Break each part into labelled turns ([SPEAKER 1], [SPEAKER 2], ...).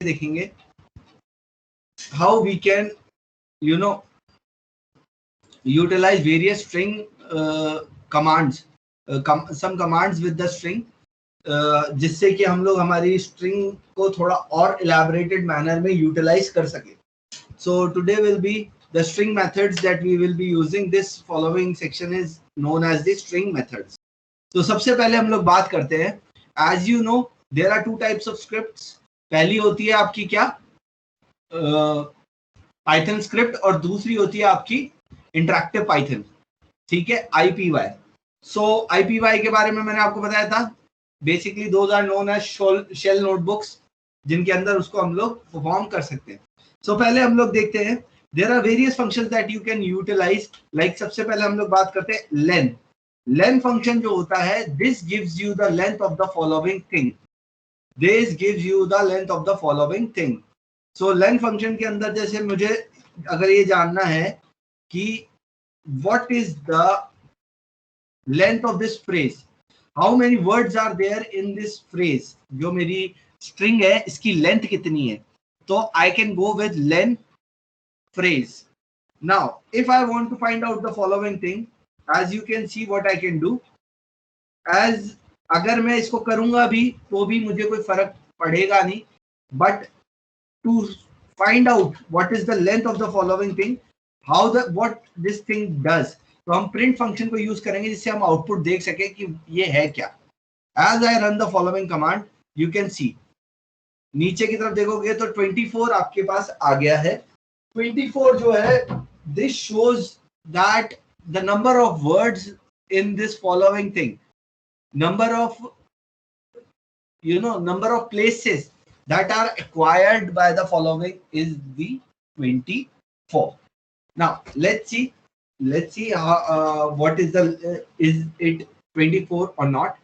[SPEAKER 1] देखेंगे how we can utilize various string commands, some commands with the string, जिससे कि हम लोग हमारी string को थोड़ा और elaborated manner में utilize कर सके. So today will be the string methods that we will be using. This following section is known as the string methods. तो सबसे पहले हम लोग बात करते हैं. As you know, there are two types of scripts. पहली होती है आपकी क्या, Python script, और दूसरी होती है आपकी इंटरैक्टिव पाइथन. ठीक है, IPY. सो IPY के बारे में मैंने आपको बताया था. Basically those are known as shell notebooks, जिनके अंदर उसको हम लोग परफॉर्म कर सकते हैं. सो पहले हम लोग देखते हैं, there are various functions that you can utilize. Like सबसे पहले हम लोग बात करते हैं लेन. लेन फंक्शन जो होता है, this gives you the length of the following thing. This gives you the length of the following thing. So len function के अंदर जैसे मुझे अगर ये जानना है कि what is the length of this phrase, how many words are there in this phrase, जो मेरी string है इसकी length कितनी है, तो I can go with len phrase. Now if I want to find out the following thing, as you can see what I can do, as अगर मैं इसको करूंगा भी तो भी मुझे कोई फर्क पड़ेगा नहीं, but to find out what is the length of the following thing, how the what this thing does, तो हम print function को यूज करेंगे जिससे हम आउटपुट देख सके कि ये है क्या. As I run the following command, you can see नीचे की तरफ देखोगे तो 24 आपके पास आ गया है. 24 जो है, this shows that the number of words in this following thing, number of number of places that are acquired by the following is the 24. Now let's see how, what is the is it 24 or not.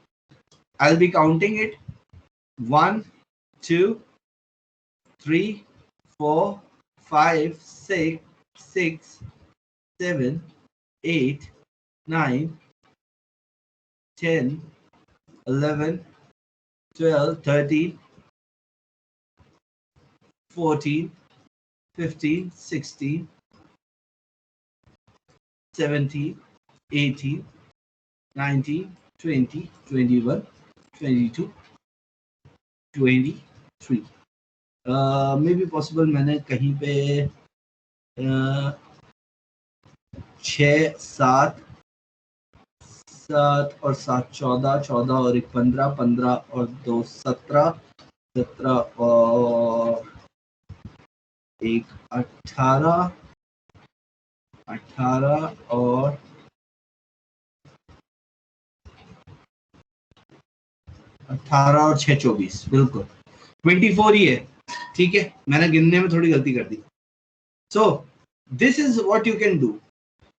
[SPEAKER 1] I'll be counting it. 1 2 3 4 5 6 6 7 8 9 10 11 12 13 14 15 16 17 18 19 20 21 22 23. May be possible मैंने कहीं पे 6 7 7 और 7 14 14 और 1 15 15 और 2 17 17 और 1 18 18 और 18 और 6 24. बिल्कुल 24 ही है. ठीक है, मैंने गिनने में थोड़ी गलती कर दी. So this is what you can do.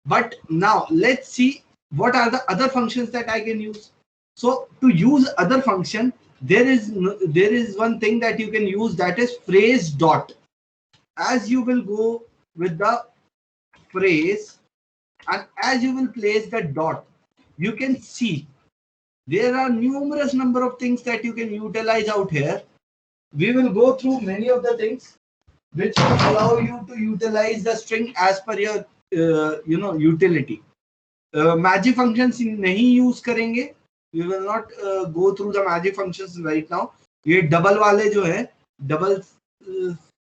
[SPEAKER 1] But now let's see what are the other functions that I can use. So to use other function, there is one thing that you can use, that is phrase dot. As you will go with the phrase and as you will place the dot, you can see there are numerous number of things that you can utilize out here. We will go through many of the things which will allow you to utilize the string as per your utility. Magic functions नहीं use करेंगे. We will not go through the magic functions right now. ये double वाले जो है, double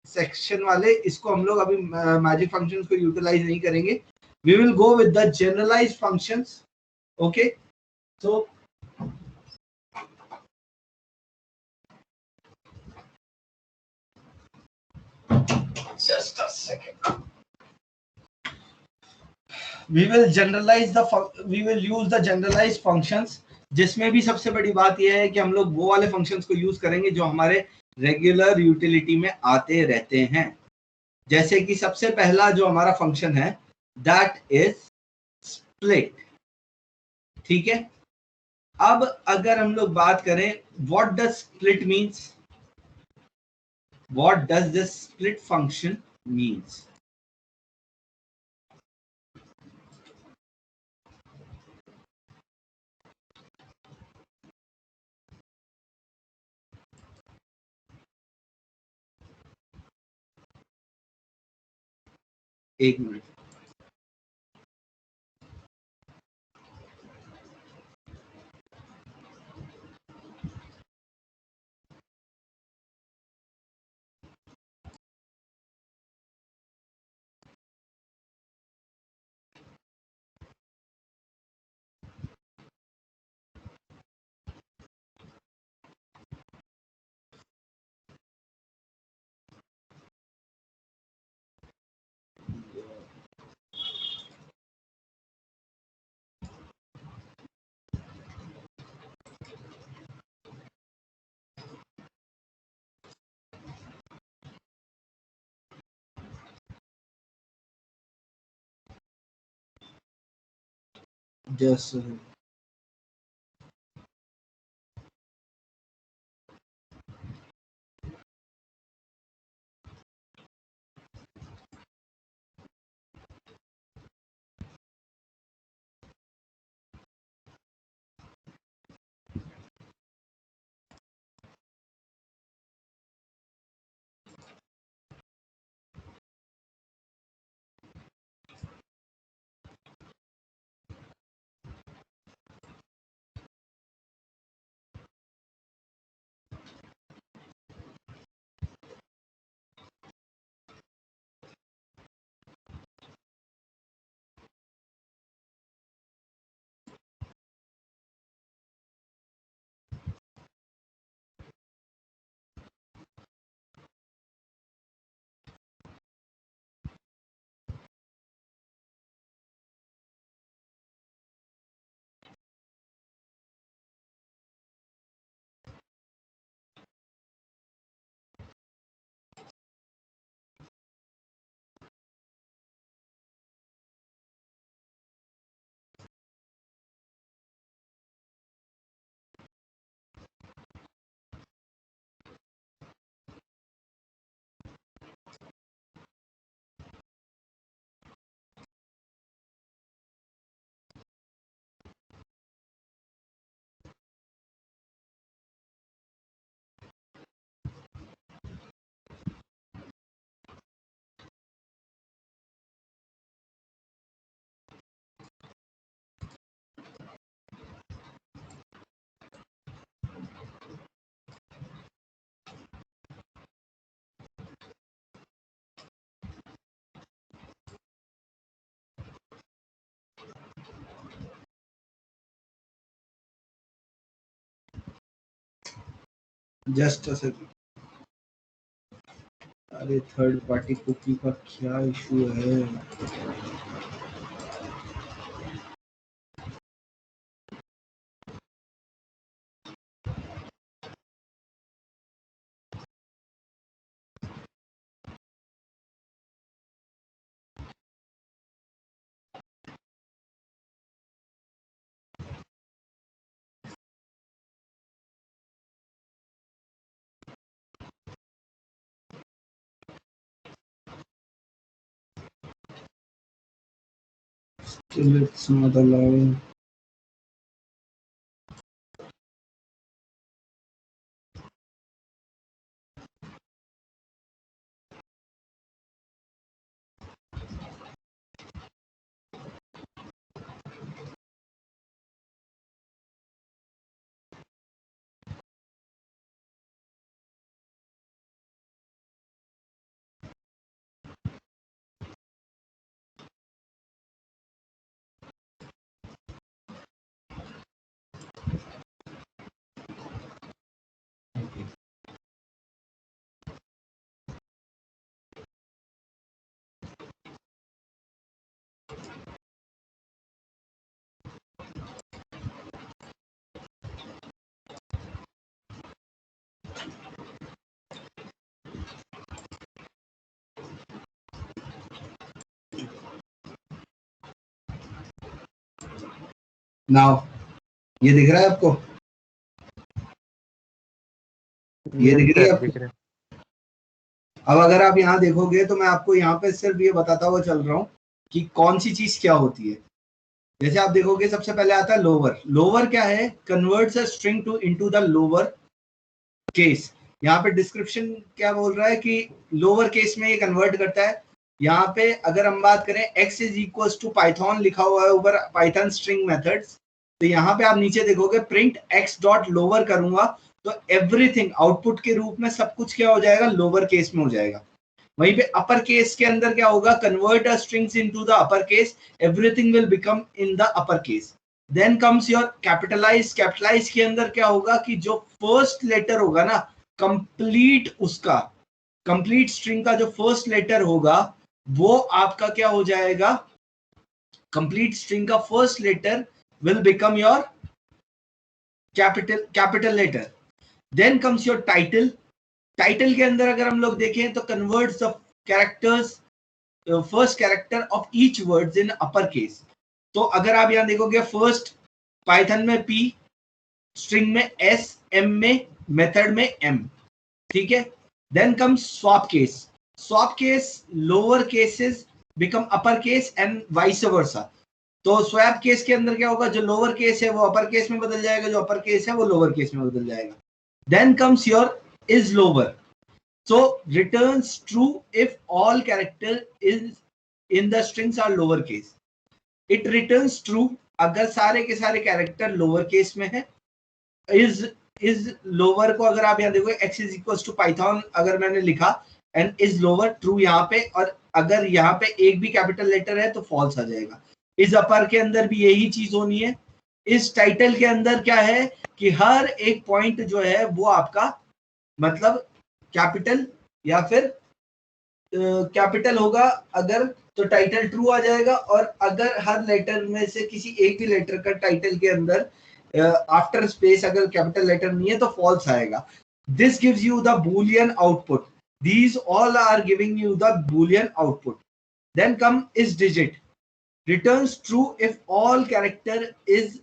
[SPEAKER 1] section वाले, इसको हम लोग अभी मैजिक फंक्शंस को यूटिलाइज नहीं करेंगे. We will go with the generalized functions. Okay, so just a second. We will use the generalized functions, जिसमें भी सबसे बड़ी बात यह है कि हम लोग वो वाले फंक्शंस को यूज करेंगे जो हमारे रेगुलर यूटिलिटी में आते रहते हैं. जैसे कि सबसे पहला जो हमारा फंक्शन है, दैट इज स्प्लिट. ठीक है, अब अगर हम लोग बात करें what does split means, what does this split function means. एक मिनट। Just a second. अरे थर्ड पार्टी कुकी का क्या इशू है? Still it's not allowing. Now ये दिख रहा है आपको? ये दिख रही है आपको? अब अगर आप यहाँ देखोगे तो मैं आपको यहाँ पे सिर्फ ये बताता हुआ चल रहा हूँ कि कौन सी चीज क्या होती है। जैसे आप देखोगे सबसे पहले आता है लोअर। लोअर क्या है? Converts a string to into the lower case. यहाँ पे डिस्क्रिप्शन क्या बोल रहा है कि लोअर केस में ये कन्वर्ट करता है यहाँ पे अगर हम बात करें x is equal to Python लिखा हुआ है ऊपर पाइथन स्ट्रिंग मेथड्स, तो यहाँ पे आप नीचे देखोगे प्रिंट x डॉट लोअर करूंगा तो एवरीथिंग आउटपुट के रूप में सब कुछ क्या हो जाएगा, लोअर केस में हो जाएगा। वहीं पे अपर केस के अंदर क्या होगा, convert a strings into the upper case, everything will become in the upper case. Then comes your capitalize. Capitalize के अंदर क्या होगा कि जो फर्स्ट लेटर होगा ना, कंप्लीट उसका कंप्लीट स्ट्रिंग का जो फर्स्ट लेटर होगा वो आपका क्या हो जाएगा, कंप्लीट स्ट्रिंग का first letter will become your capital letter. Then comes your title. Title के अंदर अगर हम लोग देखें तो converts the characters first character of each words in upper case. तो अगर आप यहां देखोगे फर्स्ट पाइथन में p, स्ट्रिंग में s, m में, मेथड में m, ठीक है। Then comes swap case. Swap case lower cases become upper case and vice वर्सा। तो स्वैप केस के अंदर क्या होगा, जो लोअर केस है वो अपर केस में बदल जाएगा, जो अपर केस है वो लोअर केस में बदल जाएगा। Then comes your is lower. So returns true if all character is in the strings are lowercase. It returns true अगर सारे के सारे कैरेक्टर लोअर केस में है। is लोअर को अगर आप यहाँ देखो x is equals to Python अगर मैंने लिखा एंड इज लोअर ट्रू यहाँ पे, और अगर यहाँ पे एक भी कैपिटल लेटर है तो फॉल्स आ जाएगा। इस अपर के अंदर भी यही चीज होनी है। इस टाइटल के अंदर क्या है कि हर एक पॉइंट जो है वो आपका मतलब कैपिटल या फिर कैपिटल होगा अगर तो टाइटल ट्रू आ जाएगा, और अगर हर लेटर में से किसी एक भी लेटर का टाइटल के अंदर आफ्टर स्पेस अगर कैपिटल लेटर नहीं है तो फॉल्स आएगा। This gives you the boolean output. These all are giving you the boolean output. Then come is digit. Returns true if all character is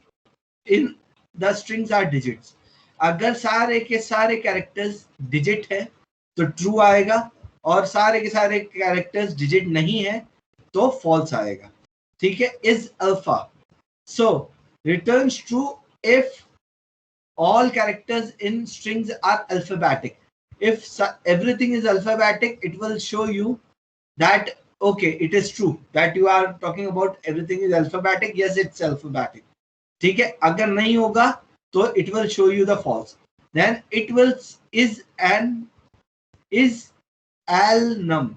[SPEAKER 1] in the strings are digits. अगर सारे के सारे characters digit है तो true आएगा, और सारे के सारे कैरेक्टर्स डिजिट नहीं है तो फॉल्स आएगा, ठीक है। Is alpha. So returns true if all characters in strings are alphabetic. If everything is alphabetic, it will show you that okay, it is true that you are talking about everything is alphabetic. Yes, it's alphabetic. ठीक है। अगर नहीं होगा तो it will show you the false. Then it will is alnum.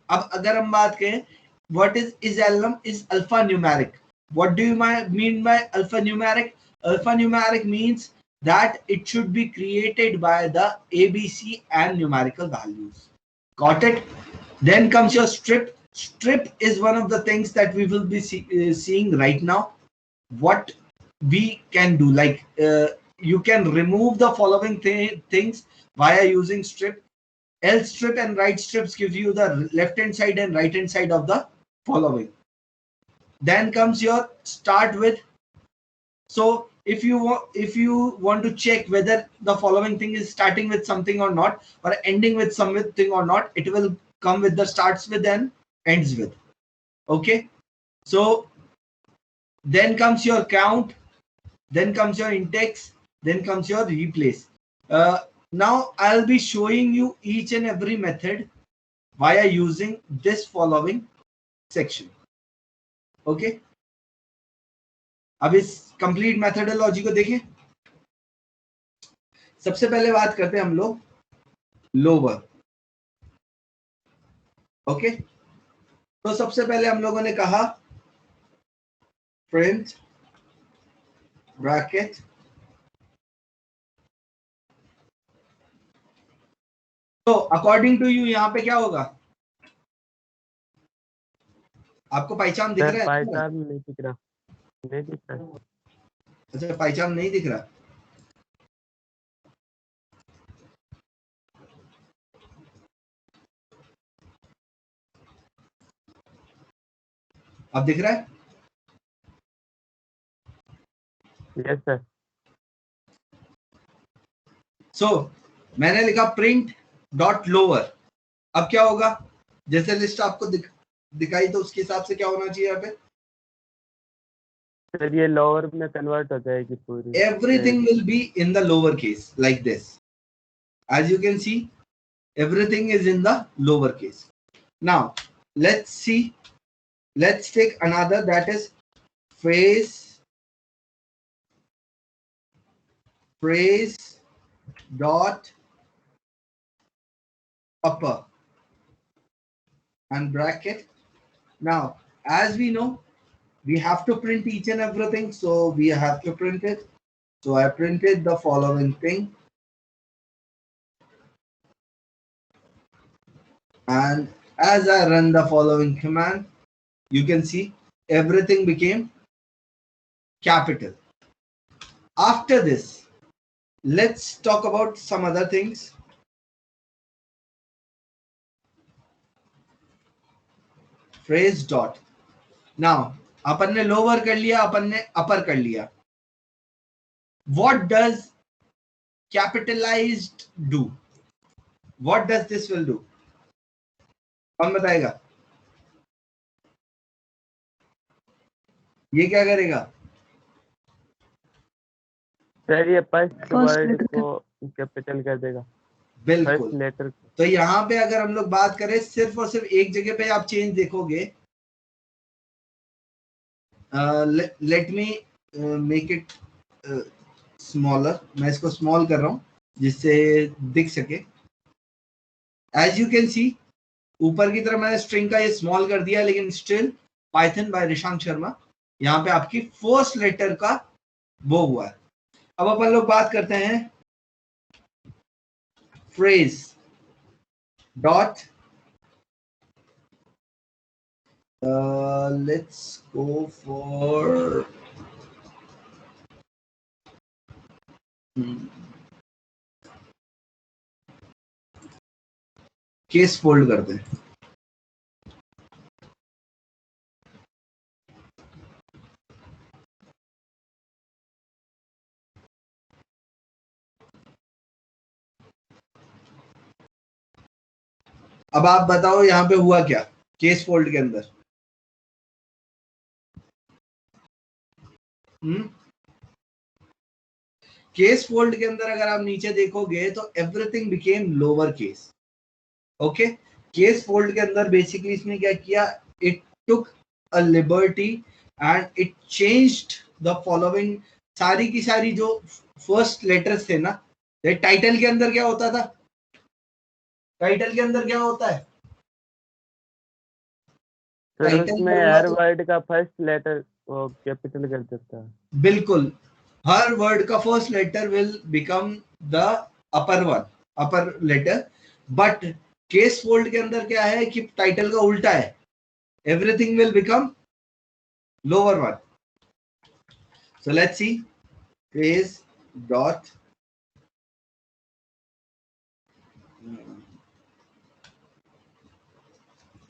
[SPEAKER 1] अब अगर हम बात करें what is alnum, is alphanumeric. What do you mean by alphanumeric? Alphanumeric means that it should be created by the ABC and numerical values. Got it? Then comes your strip. Strip is one of the things that we will be seeing right now. What we can do, like you can remove the following things via using strip. Else strip and right strips give you the left hand side and right hand side of the following. Then comes your start with. So if you want to check whether the following thing is starting with something or not, or ending with something or not, it will come with the starts with and ends with. Okay, so then comes your count, then comes your index, then comes your replace. Now I'll be showing you each and every method via using this following section. Okay, अब इस complete methodology को देखें। सबसे पहले बात करते हैं हम लोग लोअर। ओके, तो सबसे पहले हम लोगों ने कहा प्रिंट ब्रैकेट तो अकॉर्डिंग टू यू यहाँ पे क्या होगा, आपको पहचान दिख रहा है?
[SPEAKER 2] पहचान नहीं दिख रहा, नहीं दिख रहा।
[SPEAKER 1] अच्छा, पहचान नहीं दिख रहा। अब दिख रहा है?
[SPEAKER 2] Yes sir.
[SPEAKER 1] सो मैंने लिखा प्रिंट डॉट लोअर। अब क्या होगा, जैसे लिस्ट आपको दिखाई तो उसके हिसाब से क्या होना चाहिए यहाँ पे?
[SPEAKER 2] सर ये लोअर में कन्वर्ट हो जाएगी पूरी।
[SPEAKER 1] Everything will be in the lower case like this. As you can see, everything is in the lower case. Now let's see. Let's take another, that is phrase dot upper and bracket. Now, as we know, we have to print each and everything, so we have to print it. So I printed the following thing, and as I run the following command, you can see everything became capital. After this, let's talk about some other things. Phrase dot. Now, अपन ने lower कर लिया, अपन ने upper कर लिया. What does capitalized do? What does this will do? कौन बताएगा? ये क्या करेगा?
[SPEAKER 2] सर ये फर्स्ट वर्ड को कैपिटल कर देगा,
[SPEAKER 1] बिल्कुल.
[SPEAKER 2] लेटर.
[SPEAKER 1] तो यहाँ पे अगर हम लोग बात करें, सिर्फ और सिर्फ एक जगह पे आप चेंज देखोगे. Let me make it smaller. मैं इसको स्मॉल कर रहा हूँ जिससे दिख सके. एज यू कैन सी, ऊपर की तरफ मैंने स्ट्रिंग का ये स्मॉल कर दिया, लेकिन still Python by Rishank Sharma यहाँ पे आपकी फर्स्ट लेटर का वो हुआ है. अब अपन लोग बात करते हैं phrase dot. Let's go for case fold करते हैं. अब आप बताओ यहाँ पे हुआ क्या केस फोल्ड के अंदर. केस फोल्ड के अंदर अगर आप नीचे देखोगे तो everything became lower case. Okay, case fold के अंदर बेसिकली इसने क्या किया, it took a liberty and it changed the following. सारी की सारी जो फर्स्ट लेटर्स थे ना, टाइटल के अंदर क्या होता था, टाइटल के अंदर क्या होता है,
[SPEAKER 2] उसमें हर वर्ड का फर्स्ट लेटर वो कैपिटल कर देता है.
[SPEAKER 1] बिल्कुल, हर वर्ड का first letter will become the upper one, upper letter. But case fold के अंदर क्या है कि टाइटल का उल्टा है, everything will become lower one. So let's see phrase dot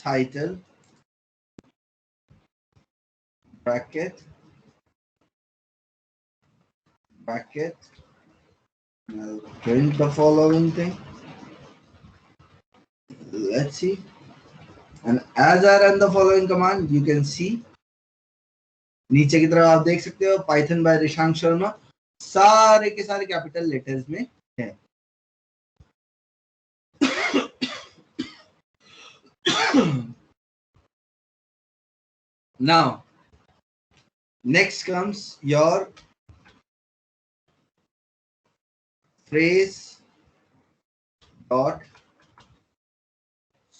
[SPEAKER 1] title bracket I'll print the following thing. Let's see, and as I run the following command, you can see नीचे की तरफ आप देख सकते हो पाइथन बाय रिशांक शर्मा सारे के सारे कैपिटल लेटर्स में है. Now next comes your phrase dot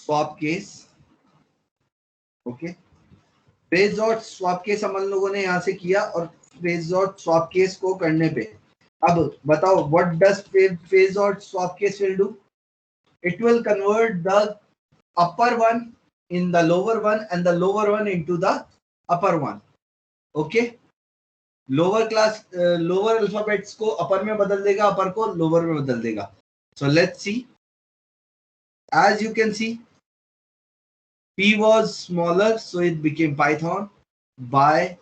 [SPEAKER 1] swap case. Okay, phrase dot swap case हम लोगों ने यहां से किया, और फ्रेज डॉट स्वैप केस को करने पे अब बताओ what does phrase dot swap case will do. It will convert the upper one in the lower one and the lower one into the upper one. Okay, lower class lower alphabets को अपर में बदल देगा, अपर को lower में बदल देगा. So let's see, as you can see P was smaller, so it became Python. By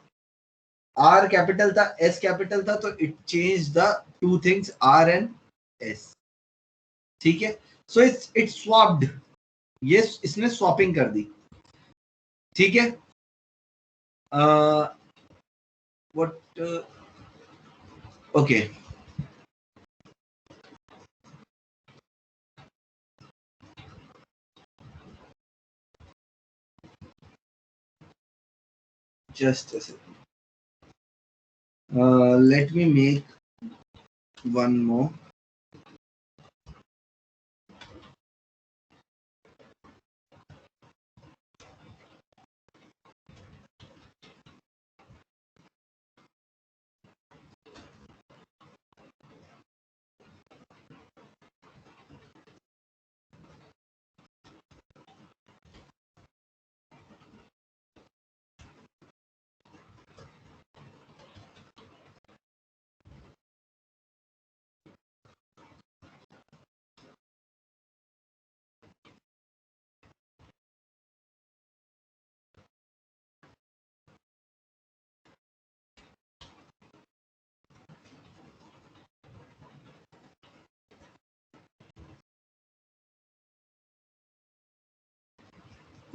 [SPEAKER 1] R capital था, S capital था, तो it changed the two things R and S. ठीक है, so it swapped. ये इसने swapping कर दी. ठीक है, what okay. just a second. Let me make one more.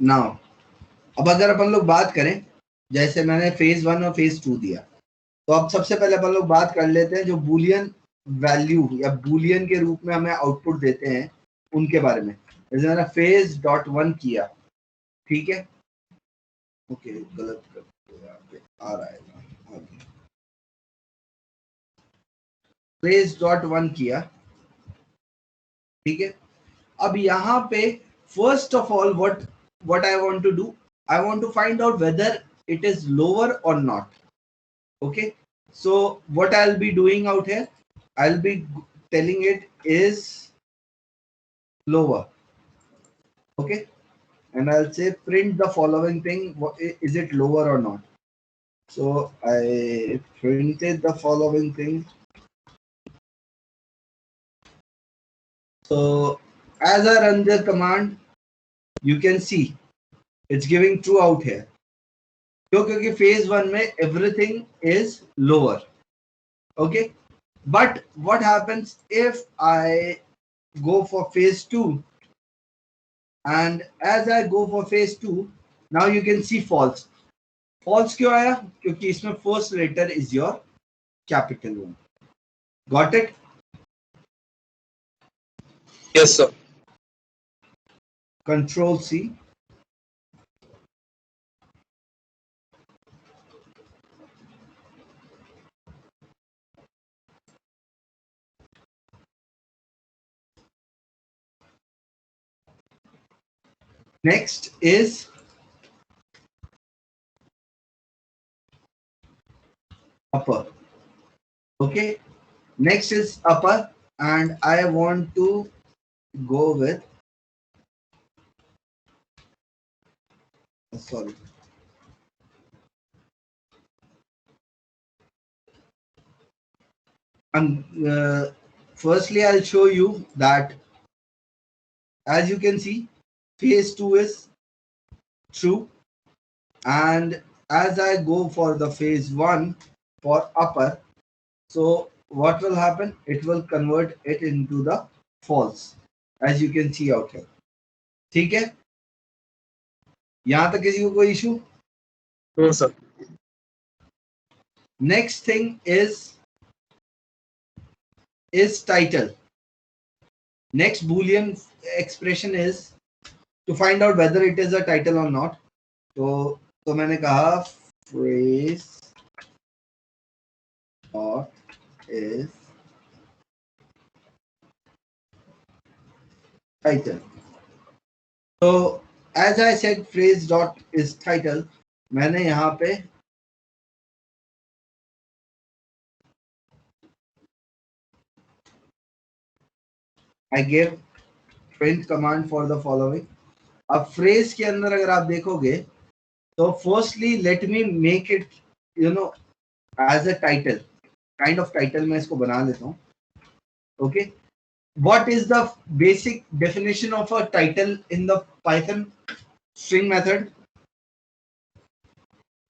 [SPEAKER 1] Now अब अगर अपन लोग बात करें, जैसे मैंने फेज 1 और फेज 2 दिया, तो अब सबसे पहले अपन लोग बात कर लेते हैं जो बूलियन वैल्यू या बूलियन के रूप में हमें आउटपुट देते हैं उनके बारे में। जैसे मैंने फेज डॉट 1 किया, ठीक है, ओके गलत कर दिया, यहाँ पे आ रहा है, फेज डॉट 1 किया, ठीक है। अब यहाँ पे first of all what I want to do, I want to find out whether it is lower or not. Okay, so what I'll be doing out here, I'll be telling it is lower. Okay, and I'll say print the following thing, is it lower or not. So I printed the following thing. So as I run the command, you can see it's giving true out here. क्योंकि phase 1 में everything is lower. Okay, but what happens if I go for phase 2, and as I go for phase 2, now you can see false. False क्यों आया? क्योंकि इसमें first letter is your capital one. Got it?
[SPEAKER 3] Yes, sir.
[SPEAKER 1] Control C. Next is upper. Okay, next is upper, and I want to go with, sorry, and firstly I'll show you that, as you can see, phase 2 is true, and as I go for the phase 1 for upper, so what will happen, it will convert it into the false, as you can see out here. ठीक है, यहां तक किसी को कोई issue?
[SPEAKER 3] No, sir.
[SPEAKER 1] Next thing is title. Next Boolean expression is to find out whether it is a title or not. तो मैंने कहा phrase dot is title. So as I said, phrase dot is title, मैंने यहाँ पे I give print command for the following. अब phrase के अंदर अगर आप देखोगे तो firstly let me make it, you know, as a title, kind of title मैं इसको बना लेता हूँ. Okay, what is the basic definition of a title in the Python string method?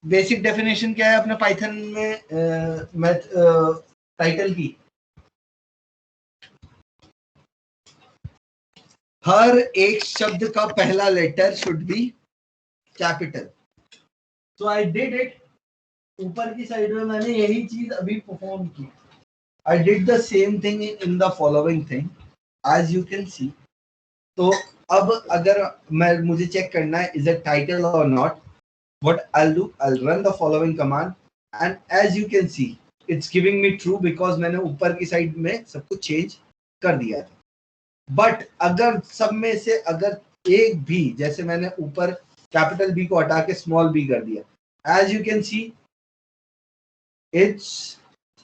[SPEAKER 1] Basic definition क्या है अपने Python में title की? हर एक शब्द का पहला letter should be capital. So I did it. ऊपर की साइड में मैंने यही चीज अभी परफॉर्म की. I did the same thing in the following thing, as you can see. तो अब अगर मुझे चेक करना है इज इट टाइटल और not, what I'll do, I'll run the following command and as you can see it's giving me true because मैंने ऊपर की साइड में सब कुछ चेंज कर दिया था. बट अगर सब में से अगर एक भी, जैसे मैंने ऊपर कैपिटल बी को हटा के स्मॉल बी कर दिया, as you can see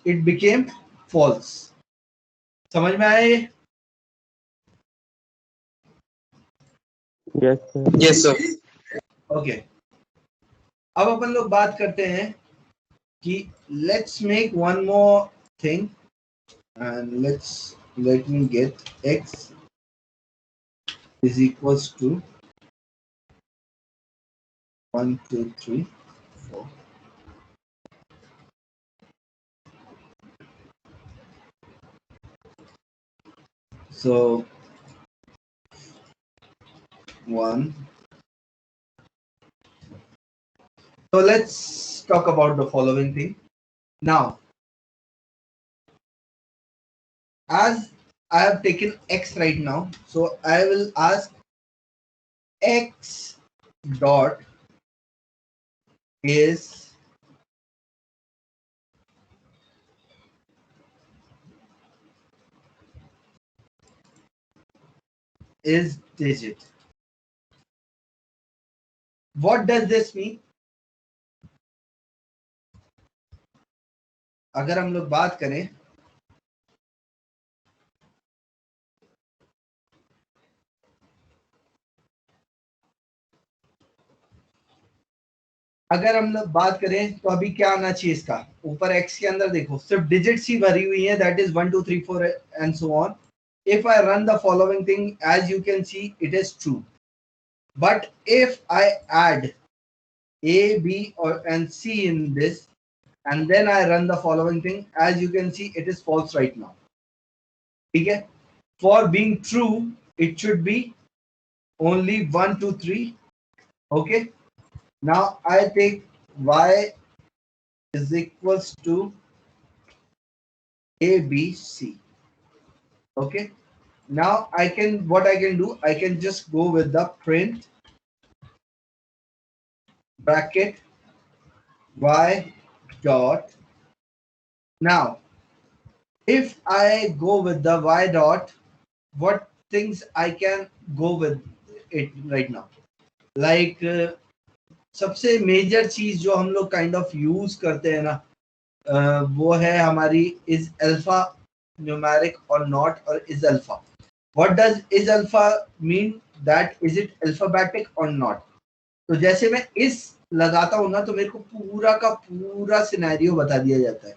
[SPEAKER 1] it became false. समझ में आया ये?
[SPEAKER 2] Yes, sir.
[SPEAKER 3] Yes, sir.
[SPEAKER 1] Okay. अब अपन लोग बात करते हैं कि let's make one more thing and let me get x is equals to 1 2 3 4. So 1. So let's talk about the following thing. Now, as I have taken x right now, so I will ask x dot is digit. What does this mean? अगर हम लोग बात करें, तो अभी क्या आना चाहिए इसका? ऊपर x के अंदर देखो सिर्फ डिजिट्स ही भरी हुई है, that is 1 2 3 4 and so on. If I run the following thing, as you can see, it is true. But if I add A, B, and C in this, and then I run the following thing, as you can see, it is false right now. Okay? For being true, it should be only 1 2 3. Okay? Now I take y is equals to A, B, C. Okay? Now what I can do, I can just go with the print bracket y dot. Now if I go with the y dot, what things I can go with it right now, like सबसे major चीज जो हम लोग kind of use करते हैं ना, वो है हमारी इज अल्फा न्यूमेरिक और नॉट, और is alpha. What does is alpha mean? That is it alphabetic और नॉट. तो जैसे मैं इस लगाता हूँ ना, तो मेरे को पूरा का पूरा सिनेरियो बता दिया जाता है.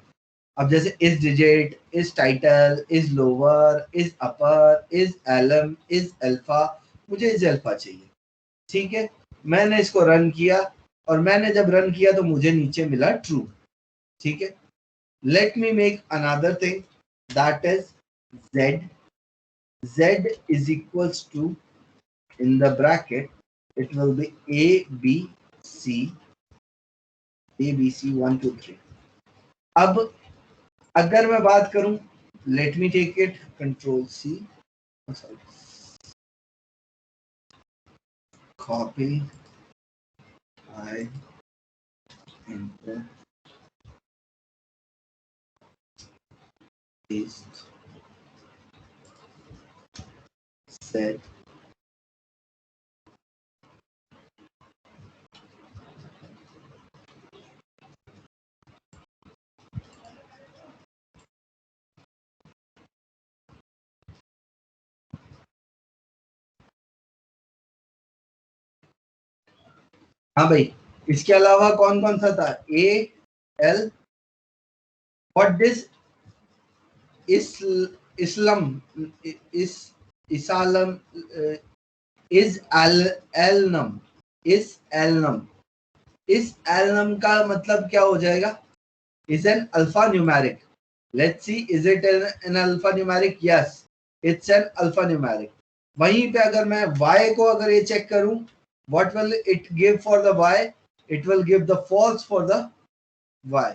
[SPEAKER 1] अब जैसे is digit, is title, is lower, is upper, is alnum, is alpha. मुझे इज अल्फा चाहिए. ठीक है, मैंने इसको रन किया और मैंने जब रन किया तो मुझे नीचे मिला ट्रू. ठीक है, let me make another thing, that is z. Z is equals to, in the bracket it will be a b c 1 2 3. अब अगर मैं बात करूं, let me take it control C, copy, I enter, paste, set. हाँ भाई, इसके अलावा कौन कौन सा था? A L. व्हाट दिस इस्लाम इसालम इज एलनम इस एलनम का मतलब क्या हो जाएगा? Is an alphanumeric. Let's see, is it an alphanumeric? Yes, it's an alphanumeric. वहीं पे अगर मैं y को अगर ये चेक करूं, what will it give for the y? It will give the false for the y.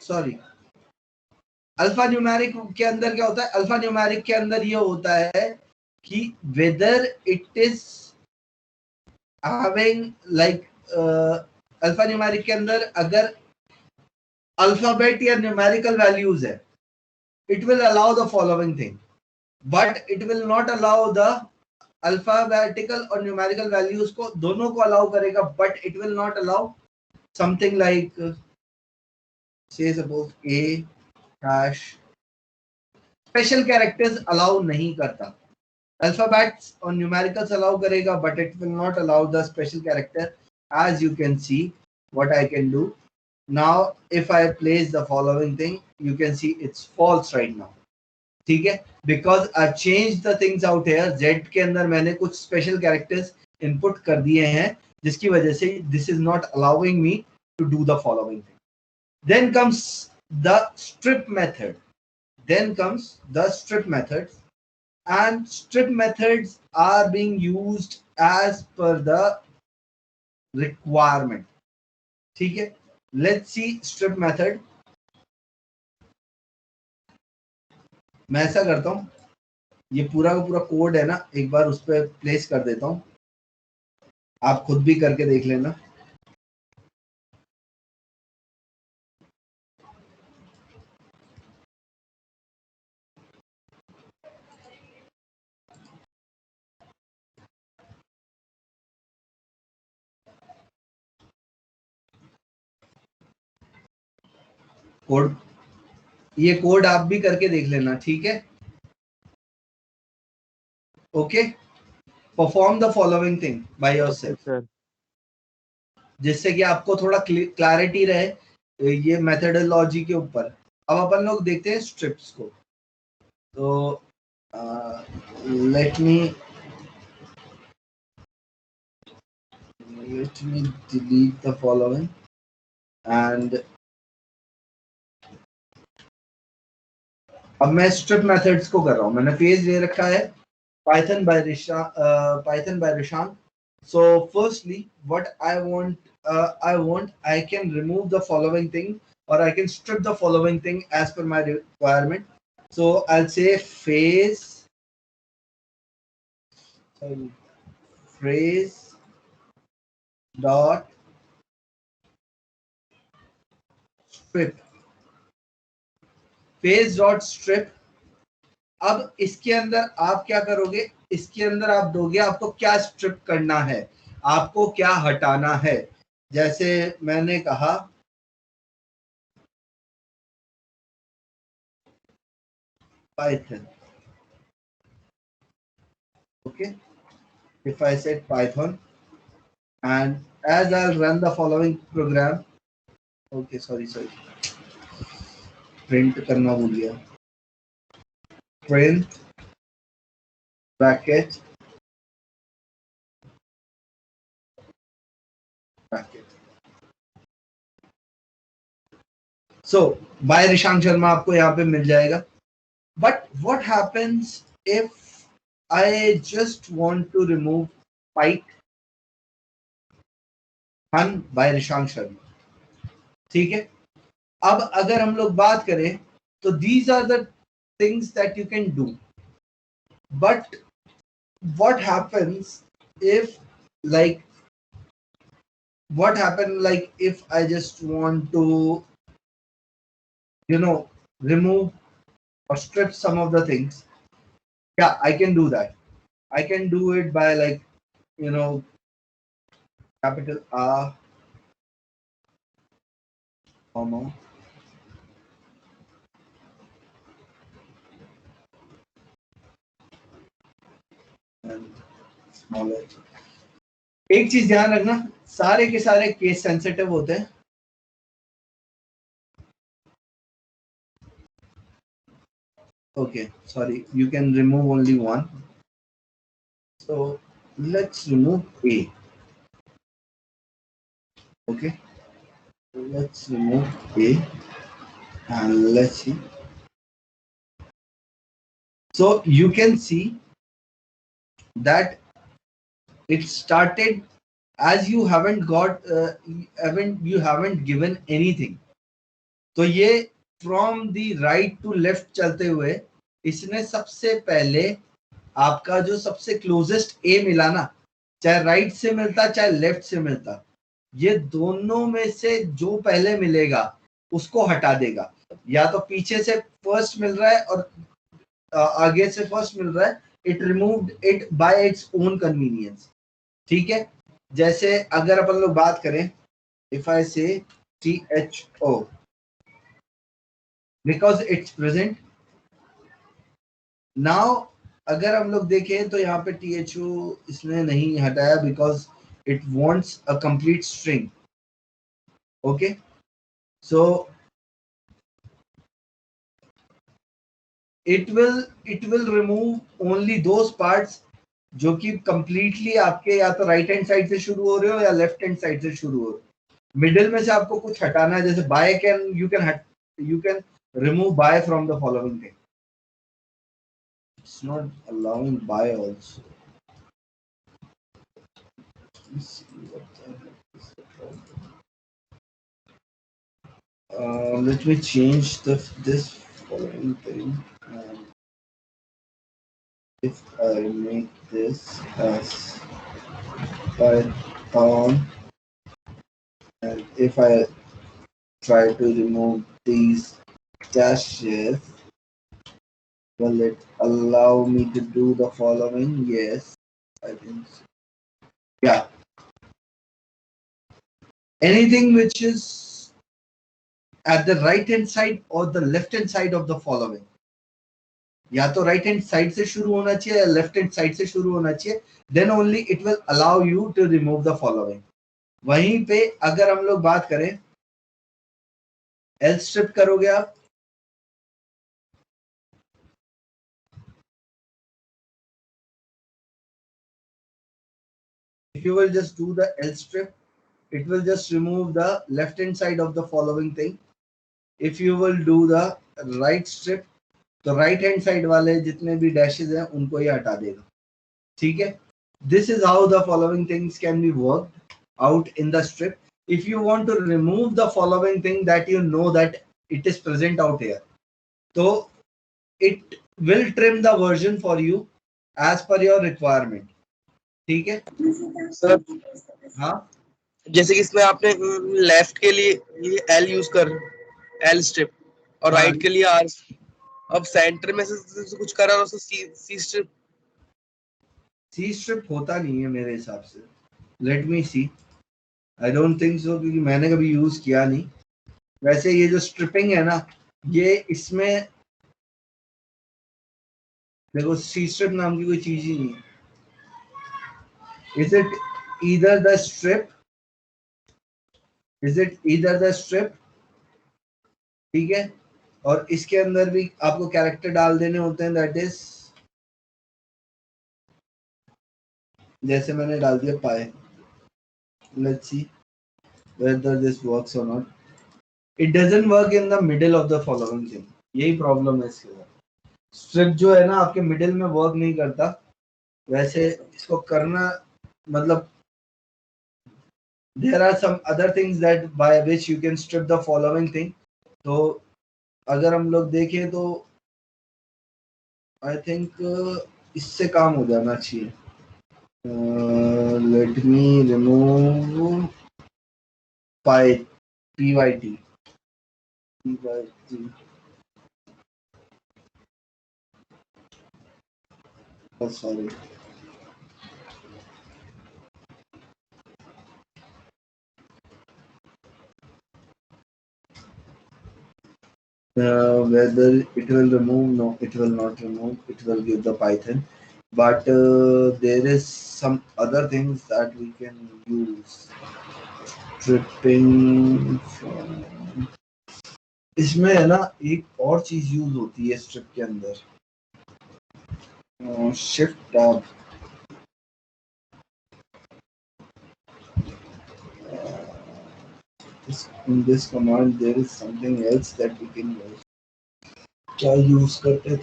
[SPEAKER 1] Sorry, alpha numeric के अंदर क्या होता है? अल्फा न्यूमेरिक के अंदर ये होता है कि whether it is having like alpha numeric के अंदर अगर अल्फाबेट या न्यूमेरिकल वैल्यूज है, it will allow the following thing, but it will not allow the alphabetical और numerical values को, दोनों को allow करेगा, but it will not allow something like say suppose a hash. special characters allow नहीं करता, alphabets और numericals allow करेगा, but it will not allow the special character. As you can see what I can do now, if I place the following thing, you can see it's false right now. ठीक है, because I've changed the things out here. Z के अंदर मैंने कुछ special characters input कर दिए हैं, जिसकी वजह से this is not allowing me to do the following thing. Then comes the strip method. And strip methods are being used as per the requirement. ठीक है, let's see strip method. मैं ऐसा करता हूं, ये पूरा का पूरा कोड है ना, एक बार उस पर प्लेस कर देता हूं, आप खुद भी करके देख लेना. कोड, ये कोड आप भी करके देख लेना. ठीक है, okay. Perform the following thing by yourself, जिससे कि आपको थोड़ा क्लैरिटी रहे ये मेथडोलॉजी के ऊपर. अब अपन लोग देखते हैं स्ट्रिप्स को. तो let me delete the following and अब मैं स्ट्रिप मेथड्स को कर रहा हूं. मैंने पेज ले रखा है Python by Rishan. So firstly, what I want, I can remove the following thing, or I can strip the following thing as per my requirement. So I'll say phrase dot strip. Phrase dot strip. अब इसके अंदर आप क्या करोगे, इसके अंदर आप दोगे आपको क्या स्ट्रिप करना है, आपको क्या हटाना है. जैसे मैंने कहा Python, okay, if I said Python and as I'll run the following program, okay, sorry, print करना भूल गया. Print bracket. So by Rishan Sharma आपको यहाँ पे मिल जाएगा. But what happens if I just want to remove Python by Rishan Sharma? ठीक है, अब अगर हम लोग बात करें तो these are the things that you can do. But what happens if if I just want to remove or strip some of the things? Yeah, I can do that. I can do it by capital R, comma, एक चीज ध्यान रखना, सारे के सारे case sensitive होते हैं. Okay, sorry, you can remove only one. So let's remove A. Okay, so let's remove A and let's see. So you can see that it started as you haven't given anything. तो ये from the right to left चलते हुए इसने सबसे पहले आपका जो सबसे क्लोजेस्ट ए मिला ना, चाहे राइट से मिलता चाहे लेफ्ट से मिलता, ये दोनों में से जो पहले मिलेगा उसको हटा देगा। या तो पीछे से फर्स्ट मिल रहा है और आगे से फर्स्ट मिल रहा है, it removed it by its own convenience. ठीक है, जैसे अगर अपन लोग बात करें, इफ आई से THO because it's present now, अगर हम लोग देखें तो यहाँ पे THO इसने नहीं हटाया because it wants a complete string. Okay, so it will remove only those parts जो कि कंप्लीटली आपके या तो राइट हैंड साइड से शुरू हो रहे हो या लेफ्ट हैंड साइड से शुरू हो रहे हो। मिडिल में से आपको कुछ हटाना है, जैसे by you can remove by from the following thing. It's not allowing by also. Let me change this following thing. If I make this as Python, and if I try to remove these dashes, will it allow me to do the following? Yes, I think so. Yeah. Anything which is at the right hand side or the left hand side of the following, या तो right hand side से शुरू होना चाहिए या left hand side से शुरू होना चाहिए, then only it will allow you to remove the following. वहीं पे अगर हम लोग बात करें, एल स्ट्रिप करोगे आप, if you will just do the L strip, it will just remove the left hand side of the following thing. If you will do the right strip, तो राइट हैंड साइड वाले जितने भी dashes हैं उनको ये हटा देगा। ठीक है, this is how the following things can be worked out in the strip. If you want to remove the following thing that you know that it is present out here, तो it will trim the version for you as per your requirement. ठीक है
[SPEAKER 3] sir,
[SPEAKER 1] हाँ,
[SPEAKER 3] जैसे कि इसमें आपने left के लिए ये एल यूज कर एल स्ट्रिप और
[SPEAKER 1] हाँ।
[SPEAKER 3] राइट के लिए आर, अब सेंटर में से कुछ करा और सी स्ट्रिप।
[SPEAKER 1] सी स्ट्रिप होता नहीं है मेरे हिसाब से, let me see, I don't think so, क्योंकि मैंने कभी यूज किया नहीं। वैसे ये जो स्ट्रिपिंग है ना, ये इसमें देखो सी स्ट्रिप नाम की कोई चीज ही नहीं है। Is it either the strip, is it either the strip, ठीक है, और इसके अंदर भी आपको कैरेक्टर डाल देने होते हैं, दैट इज जैसे मैंने डाल दिया पाए। Let's see whether this works or not. It doesn't work in the middle of the following thing. यही प्रॉब्लम है इसके साथ। स्ट्रिप जो है ना आपके मिडिल में वर्क नहीं करता। वैसे इसको करना मतलब there are some other things that by which you can strip the following thing. तो अगर हम लोग देखें तो आई थिंक इससे काम हो जाना चाहिए। Let me remove PYT oh sorry, whether it will remove, no it will not remove, it will give the Python, but there is some other things that we can use. Stripping from, इसमें है ना एक और चीज use होती है strip के अंदर, shift tab. In this command there is something else that we can use. क्या यूज करते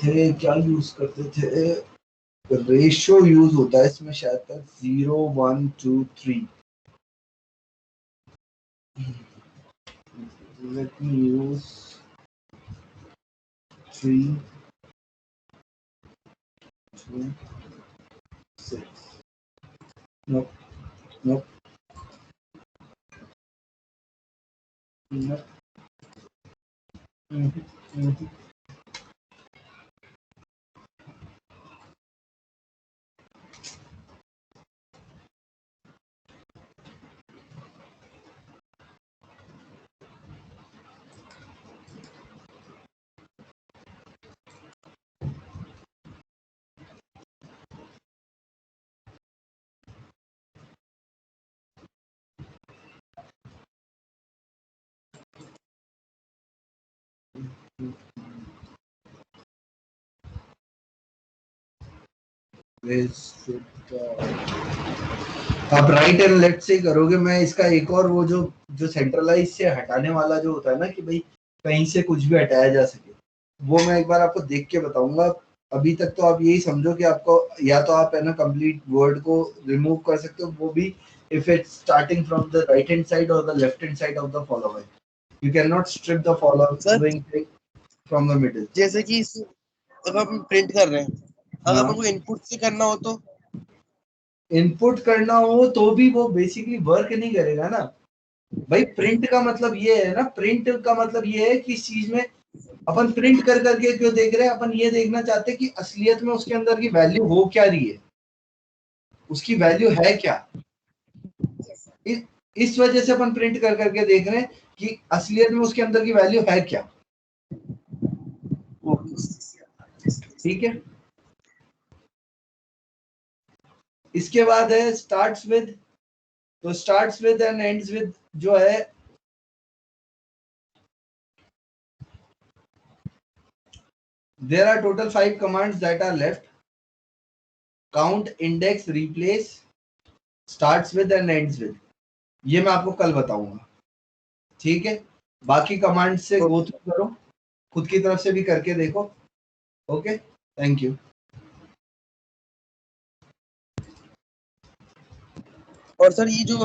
[SPEAKER 1] थे, रेशियो यूज होता है इसमें शायद तक 0 1 2 3। Let me use 3 2 no no no आप राइट एंड लेफ्ट से करोगे। मैं इसका एक और वो जो जो सेंट्रलाइज से हटाने वाला जो होता है ना कि भाई कहीं से कुछ भी हटाया जा सके, वो मैं एक बार आपको देख के बताऊंगा। अभी तक तो आप यही समझो कि आपको या तो आप है ना कंप्लीट वर्ड को रिमूव कर सकते हो, वो भी if it's starting from the right hand side और the left hand side of the following. You can not strip the following from the middle.
[SPEAKER 3] जैसे कि अगर हम प्रिंट कर रहे हैं, अगर
[SPEAKER 1] हाँ।
[SPEAKER 3] हमको इनपुट से करना हो तो
[SPEAKER 1] इनपुट करना हो तो भी वो बेसिकली वर्क नहीं करेगा ना भाई। प्रिंट का मतलब ये है ना, प्रिंट का मतलब ये है कि इस चीज में अपन प्रिंट कर करके क्यों देख रहे हैं, अपन ये देखना चाहते हैं कि असलियत में उसके अंदर की वैल्यू हो क्या रही है, उसकी वैल्यू है क्या। इस वजह से अपन प्रिंट कर करके देख रहे हैं कि असलियत में उसके अंदर की वैल्यू है क्या। ठीक है। इसके बाद है स्टार्ट्स विद। तो starts with and ends with जो है, there are total 5 commands that are left: count, index, replace, starts with and ends with। ये मैं आपको कल बताऊंगा, ठीक है। बाकी कमांड से गो थ्रू करो, खुद की तरफ से भी करके देखो। Okay, thank you.
[SPEAKER 3] और सर ये जो